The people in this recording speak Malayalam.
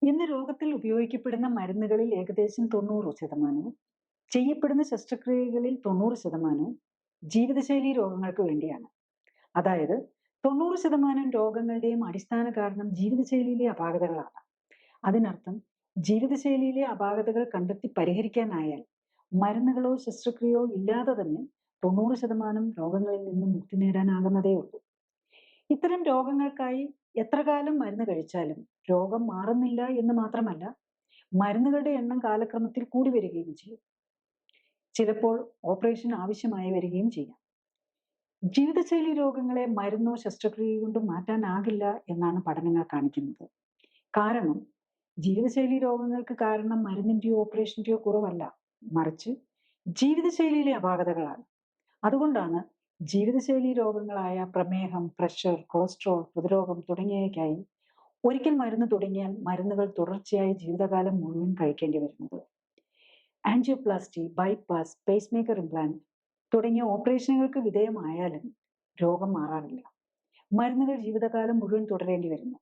ഇന്ന് രോഗത്തിൽ ഉപയോഗിക്കപ്പെടുന്ന മരുന്നുകളിൽ ഏകദേശം 90% ചെയ്യപ്പെടുന്ന ശസ്ത്രക്രിയകളിൽ 90% ജീവിതശൈലി രോഗങ്ങൾക്ക് വേണ്ടിയാണ്. അതായത് 90% രോഗങ്ങളുടെയും അടിസ്ഥാന കാരണം ജീവിതശൈലിയിലെ അപാകതകളാണ്. അതിനർത്ഥം ജീവിതശൈലിയിലെ അപാകതകൾ കണ്ടെത്തി പരിഹരിക്കാനായാൽ മരുന്നുകളോ ശസ്ത്രക്രിയയോ ഇല്ലാതെ തന്നെ 90% രോഗങ്ങളിൽ നിന്നും മുക്തി നേടാനാകുന്നതേ ഉള്ളൂ. ഇത്തരം രോഗങ്ങൾക്കായി എത്ര കാലം മരുന്ന് കഴിച്ചാലും രോഗം മാറുന്നില്ല എന്ന് മാത്രമല്ല, മരുന്നുകളുടെ എണ്ണം കാലക്രമത്തിൽ കൂടി വരികയും ചെയ്യും. ചിലപ്പോൾ ഓപ്പറേഷൻ ആവശ്യമായി വരികയും ചെയ്യാം. ജീവിതശൈലി രോഗങ്ങളെ മരുന്നോ ശസ്ത്രക്രിയയോ കൊണ്ട് മാറ്റാനാകില്ല എന്നാണ് പഠനങ്ങൾ കാണിക്കുന്നത്. കാരണം ജീവിതശൈലി രോഗങ്ങൾക്ക് കാരണം മരുന്നിന്റെയോ ഓപ്പറേഷന്റെയോ കുറവല്ല, മറിച്ച് ജീവിതശൈലിയിലെ അപാകതകളാണ്. അതുകൊണ്ടാണ് ജീവിതശൈലി രോഗങ്ങളായ പ്രമേഹം, പ്രഷർ, കൊളസ്ട്രോൾ, ഹൃദ്രോഗം തുടങ്ങിയവയ്ക്കായി ഒരിക്കൽ മരുന്ന് തുടങ്ങിയാൽ മരുന്നുകൾ തുടർച്ചയായി ജീവിതകാലം മുഴുവൻ കഴിക്കേണ്ടി വരുന്നത്. Angioplasty, bypass, pace maker implant തുടങ്ങിയ ഓപ്പറേഷനുകൾക്ക് വിധേയമായാലും രോഗം മാറാറില്ല. മരുന്നുകൾ ജീവിതകാലം മുഴുവൻ തുടരേണ്ടി വരുന്നു.